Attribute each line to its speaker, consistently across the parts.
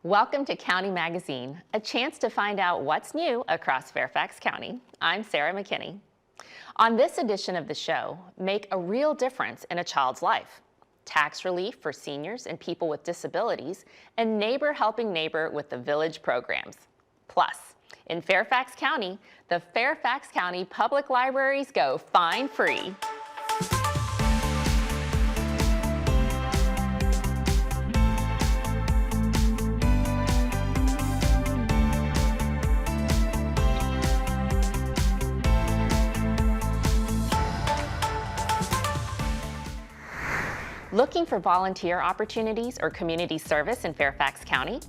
Speaker 1: Welcome to County Magazine, a chance to find out what's new across Fairfax County. I'm Sarah McKinney. On this edition of the show, make a real difference in a child's life. Tax relief for seniors and people with disabilities, and neighbor helping neighbor with the village programs. Plus, in Fairfax County, the Fairfax County Public Libraries go fine-free. Looking for volunteer opportunities or community service in Fairfax County?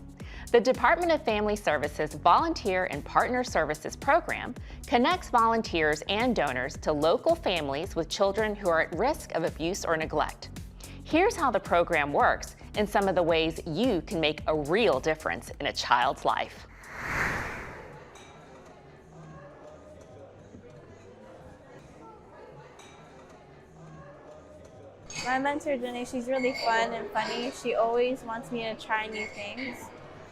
Speaker 1: The Department of Family Services Volunteer and Partner Services Program connects volunteers and donors to local families with children who are at risk of abuse or neglect. Here's how the program works and some of the ways you can make a real difference in a child's life.
Speaker 2: My mentor, Jenny, she's really fun and funny. She always wants me to try new things.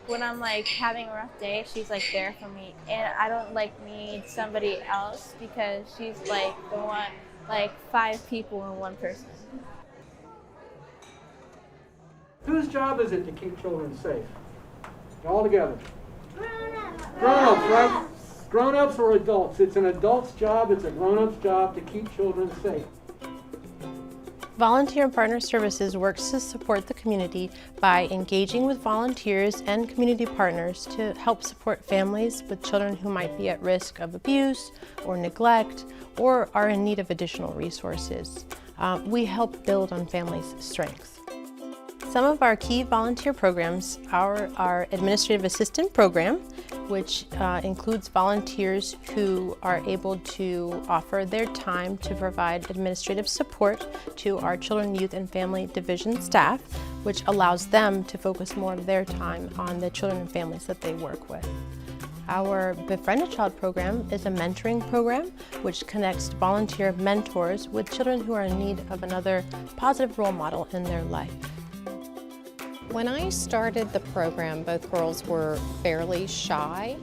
Speaker 2: When I'm having a rough day, she's there for me. And I don't need somebody else because she's the one, 5 people in one person.
Speaker 3: Whose job is it to keep children safe? All together. Grown-ups, right? Grown-ups or adults? It's an adult's job, it's a grown-up's job to keep children safe.
Speaker 4: Volunteer and Partner Services works to support the community by engaging with volunteers and community partners to help support families with children who might be at risk of abuse or neglect or are in need of additional resources. We help build on families' strengths. Some of our key volunteer programs are our Administrative Assistant Program, which includes volunteers who are able to offer their time to provide administrative support to our Children, Youth, and Family Division staff, which allows them to focus more of their time on the children and families that they work with. Our Befriend a Child program is a mentoring program which connects volunteer mentors with children who are in need of another positive role model in their life.
Speaker 5: When I started the program, both girls were fairly shy.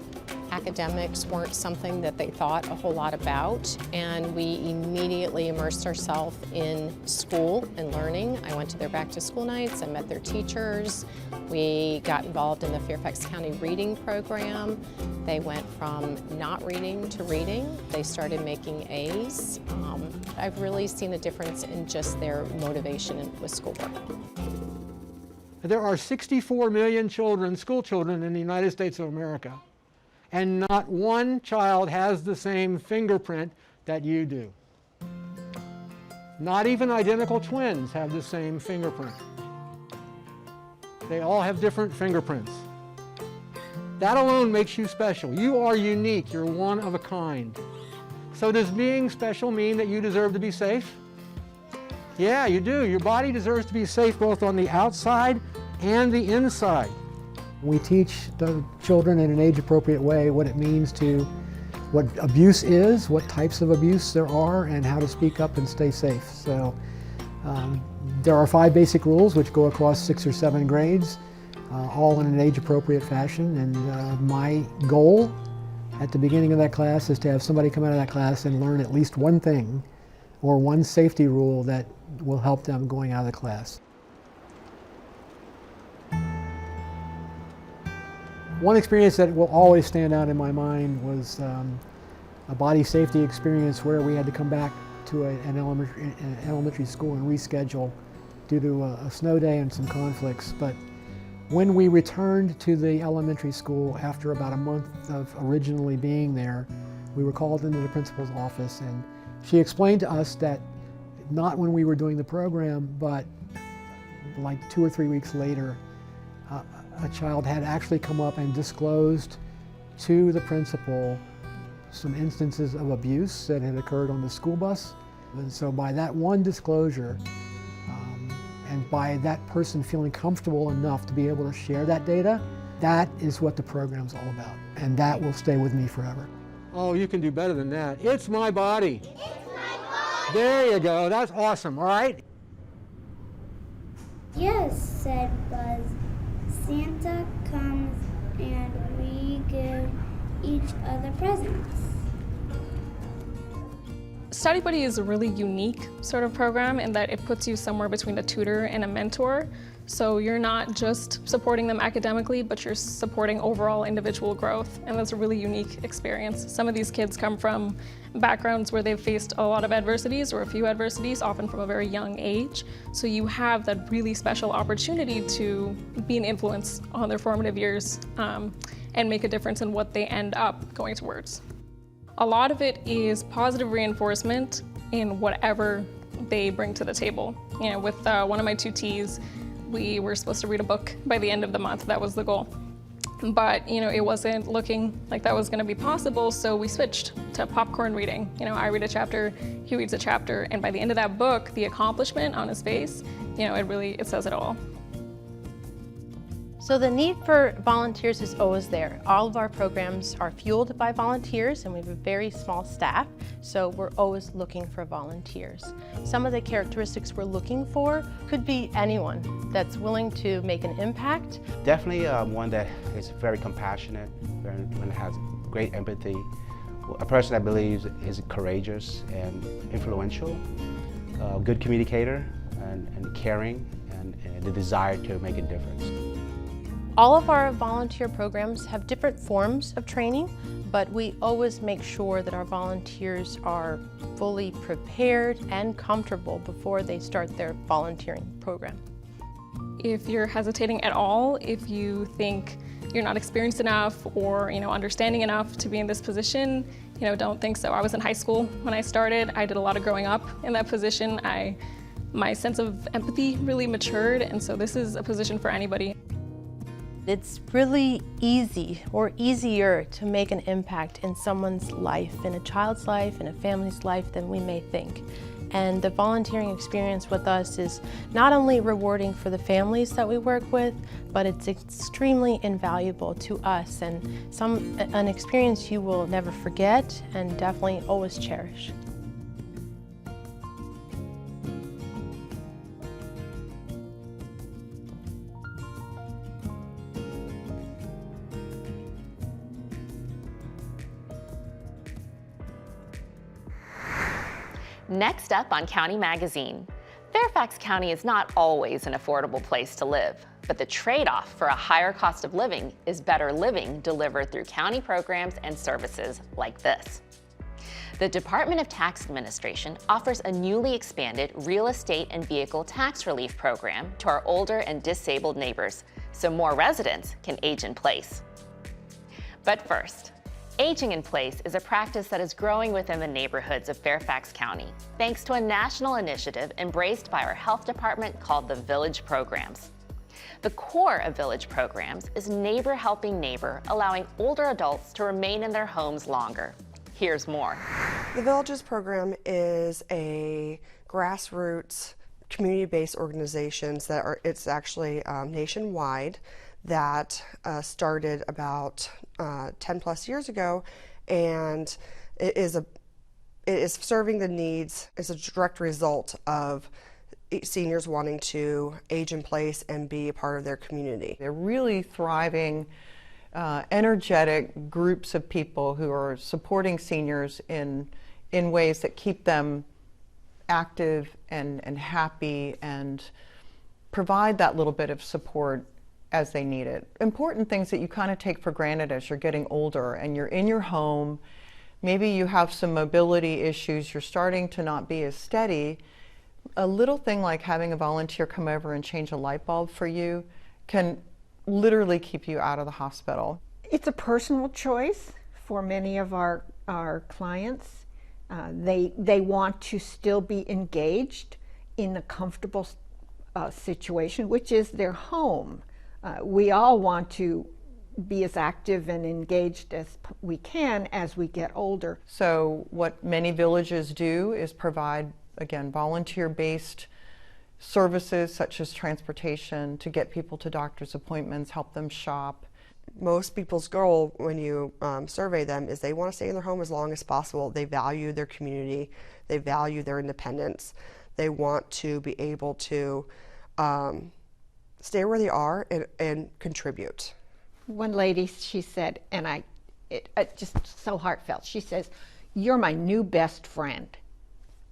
Speaker 5: Academics weren't something that they thought a whole lot about, and we immediately immersed ourselves in school and learning. I went to their back-to-school nights, I met their teachers. We got involved in the Fairfax County reading program. They went from not reading to reading. They started making A's. I've really seen a difference in just their motivation with schoolwork.
Speaker 3: There are 64 million children, school children, in the United States of America, and not one child has the same fingerprint that you do. Not even identical twins have the same fingerprint. They all have different fingerprints. That alone makes you special. You are unique. You're one of a kind. So does being special mean that you deserve to be safe? Yeah, you do. Your body deserves to be safe both on the outside and the inside. We teach the children in an age-appropriate way what it means what abuse is, what types of abuse there are, and how to speak up and stay safe. So there are 5 basic rules which go across 6 or 7 grades, all in an age-appropriate fashion. And my goal at the beginning of that class is to have somebody come out of that class and learn at least one thing or one safety rule that will help them going out of the class. One experience that will always stand out in my mind was a body safety experience where we had to come back to an elementary school and reschedule due to a snow day and some conflicts. But when we returned to the elementary school after about a month of originally being there, we were called into the principal's office, and she explained to us that not when we were doing the program, but 2 or 3 weeks later, a child had actually come up and disclosed to the principal some instances of abuse that had occurred on the school bus. And so by that one disclosure, and by that person feeling comfortable enough to be able to share that data, that is what the program's all about. And that will stay with me forever. Oh, you can do better than that. It's my body. It's my body. There you go. That's awesome. All right.
Speaker 6: Yes, said Buzz. Santa comes each other presents.
Speaker 7: Study Buddy is a really unique sort of program in that it puts you somewhere between a tutor and a mentor. So you're not just supporting them academically, but you're supporting overall individual growth, and that's a really unique experience. Some of these kids come from backgrounds where they've faced a lot of adversities or a few adversities, often from a very young age. So you have that really special opportunity to be an influence on their formative years and make a difference in what they end up going towards. A lot of it is positive reinforcement in whatever they bring to the table. You know, with one of my 2 Ts, we were supposed to read a book by the end of the month. That was the goal. But, you know, it wasn't looking like that was gonna be possible, so we switched to popcorn reading. You know, I read a chapter, he reads a chapter, and by the end of that book, the accomplishment on his face, you know, it says it all.
Speaker 4: So the need for volunteers is always there. All of our programs are fueled by volunteers, and we have a very small staff, so we're always looking for volunteers. Some of the characteristics we're looking for could be anyone that's willing to make an impact.
Speaker 8: Definitely one that is very compassionate, one that has great empathy, a person that believes is courageous and influential, a good communicator and caring, and the desire to make a difference.
Speaker 4: All of our volunteer programs have different forms of training, but we always make sure that our volunteers are fully prepared and comfortable before they start their volunteering program.
Speaker 7: If you're hesitating at all, if you think you're not experienced enough or, you know, understanding enough to be in this position, you know, don't think so. I was in high school when I started. I did a lot of growing up in that position. My sense of empathy really matured, and so this is a position for anybody.
Speaker 4: It's really easy or easier to make an impact in someone's life, in a child's life, in a family's life than we may think. And the volunteering experience with us is not only rewarding for the families that we work with, but it's extremely invaluable to us and an experience you will never forget and definitely always cherish.
Speaker 1: Next up on County Magazine, Fairfax County is not always an affordable place to live, but the trade-off for a higher cost of living is better living delivered through county programs and services like this. The Department of Tax Administration offers a newly expanded real estate and vehicle tax relief program to our older and disabled neighbors, so more residents can age in place. But first, aging in place is a practice that is growing within the neighborhoods of Fairfax County, thanks to a national initiative embraced by our health department called the Village Programs. The core of Village Programs is neighbor helping neighbor, allowing older adults to remain in their homes longer. Here's more.
Speaker 9: The Villages program is a grassroots community-based organization it's actually nationwide, that started about 10 plus years ago, and it is serving the needs. It's a direct result of seniors wanting to age in place and be a part of their community.
Speaker 10: They're really thriving, energetic groups of people who are supporting seniors in ways that keep them active and happy and provide that little bit of support as they need it. Important things that you kind of take for granted as you're getting older and you're in your home, maybe you have some mobility issues, you're starting to not be as steady. A little thing like having a volunteer come over and change a light bulb for you can literally keep you out of the hospital.
Speaker 11: It's a personal choice for many of our clients. They want to still be engaged in a comfortable situation, which is their home. We all want to be as active and engaged as we can as we get older.
Speaker 10: So what many villages do is provide, again, volunteer-based services such as transportation to get people to doctor's appointments, help them shop.
Speaker 9: Most people's goal when you survey them is they want to stay in their home as long as possible. They value their community, they value their independence, they want to be able to stay where they are and contribute.
Speaker 11: One lady, she said, and I It just so heartfelt. She says, "You're my new best friend."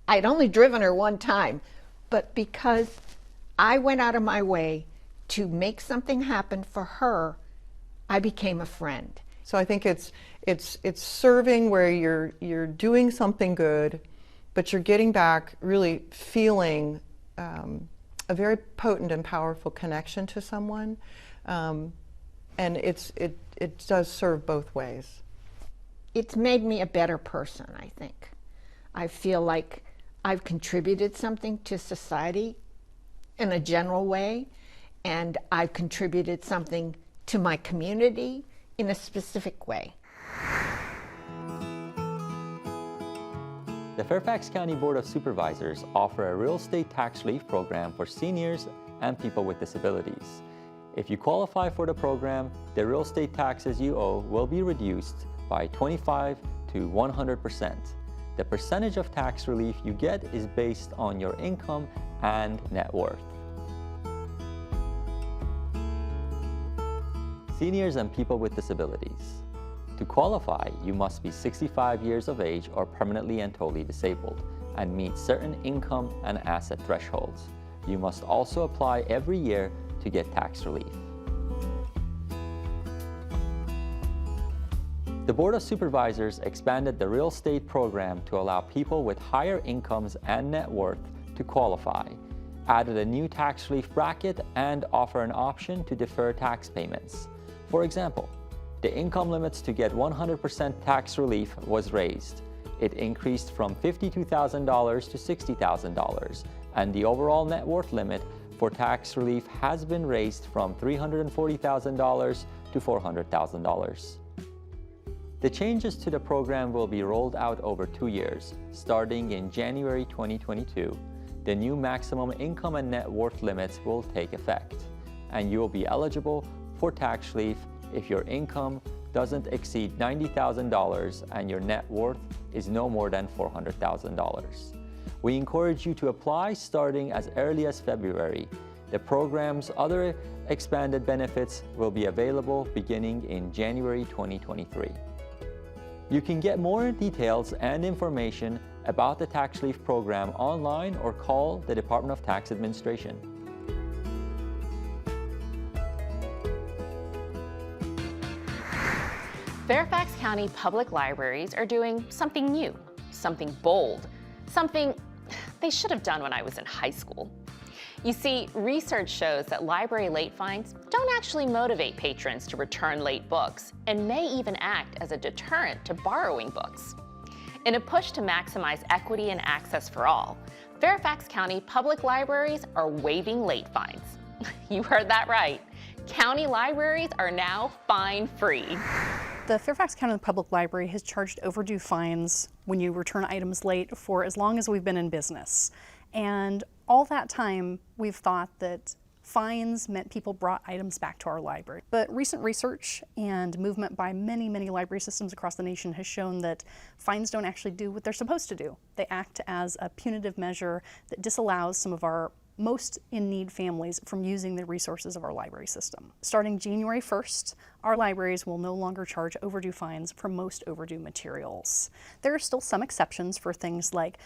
Speaker 11: I'd only driven her one time, but because I went out of my way to make something happen for her, I became a friend.
Speaker 10: So I think it's serving where you're doing something good, but you're getting back really feeling a very potent and powerful connection to someone, and it does serve both ways.
Speaker 11: It's made me a better person, I think. I feel like I've contributed something to society in a general way, and I've contributed something to my community in a specific way.
Speaker 12: The Fairfax County Board of Supervisors offer a real estate tax relief program for seniors and people with disabilities. If you qualify for the program, the real estate taxes you owe will be reduced by 25 to 100%. The percentage of tax relief you get is based on your income and net worth. Seniors and people with disabilities. To qualify, you must be 65 years of age or permanently and totally disabled and meet certain income and asset thresholds. You must also apply every year to get tax relief. The Board of Supervisors expanded the real estate program to allow people with higher incomes and net worth to qualify, added a new tax relief bracket, and offer an option to defer tax payments. For example, the income limits to get 100% tax relief was raised. It increased from $52,000 to $60,000, and the overall net worth limit for tax relief has been raised from $340,000 to $400,000. The changes to the program will be rolled out over 2 years, starting in January 2022. The new maximum income and net worth limits will take effect, and you will be eligible for tax relief if your income doesn't exceed $90,000 and your net worth is no more than $400,000. We encourage you to apply starting as early as February. The program's other expanded benefits will be available beginning in January 2023. You can get more details and information about the tax relief program online or call the Department of Tax Administration.
Speaker 1: Fairfax County Public Libraries are doing something new, something bold, something they should have done when I was in high school. You see, research shows that library late fines don't actually motivate patrons to return late books and may even act as a deterrent to borrowing books. In a push to maximize equity and access for all, Fairfax County Public Libraries are waiving late fines. You heard that right. County libraries are now fine-free.
Speaker 13: The Fairfax County Public Library has charged overdue fines when you return items late for as long as we've been in business. And all that time, we've thought that fines meant people brought items back to our library. But recent research and movement by many, many library systems across the nation has shown that fines don't actually do what they're supposed to do. They act as a punitive measure that disallows some of our most in-need families from using the resources of our library system. Starting January 1st, our libraries will no longer charge overdue fines for most overdue materials. There are still some exceptions for things like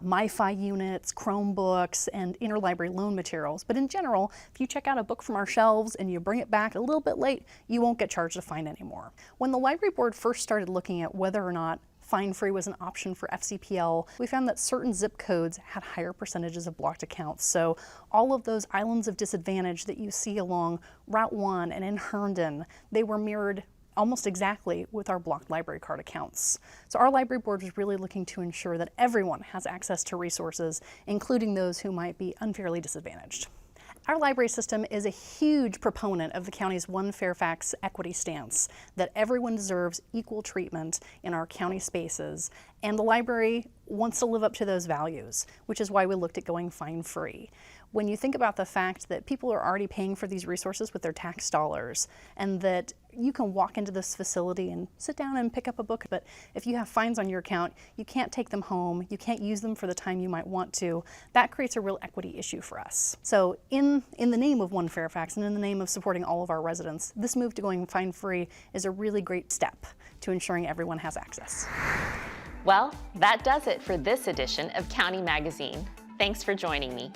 Speaker 13: MiFi units, Chromebooks, and interlibrary loan materials, but in general, if you check out a book from our shelves and you bring it back a little bit late, you won't get charged a fine anymore. When the library board first started looking at whether or not fine-free was an option for FCPL, we found that certain zip codes had higher percentages of blocked accounts. So all of those islands of disadvantage that you see along Route 1 and in Herndon, they were mirrored almost exactly with our blocked library card accounts. So our library board is really looking to ensure that everyone has access to resources, including those who might be unfairly disadvantaged. Our library system is a huge proponent of the county's One Fairfax equity stance, that everyone deserves equal treatment in our county spaces, And the library wants to live up to those values, which is why we looked at going fine-free. When you think about the fact that people are already paying for these resources with their tax dollars, and that you can walk into this facility and sit down and pick up a book, but if you have fines on your account, you can't take them home, you can't use them for the time you might want to, that creates a real equity issue for us. So in the name of One Fairfax and in the name of supporting all of our residents, this move to going fine-free is a really great step to ensuring everyone has access.
Speaker 1: Well, that does it for this edition of County Magazine. Thanks for joining me.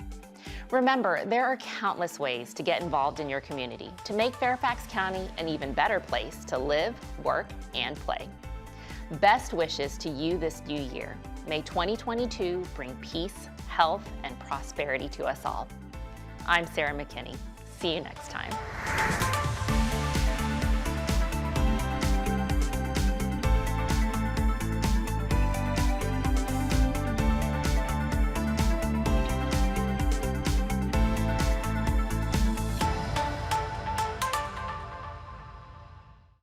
Speaker 1: Remember, there are countless ways to get involved in your community to make Fairfax County an even better place to live, work, and play. Best wishes to you this new year. May 2022 bring peace, health, and prosperity to us all. I'm Sarah McKinney. See you next time.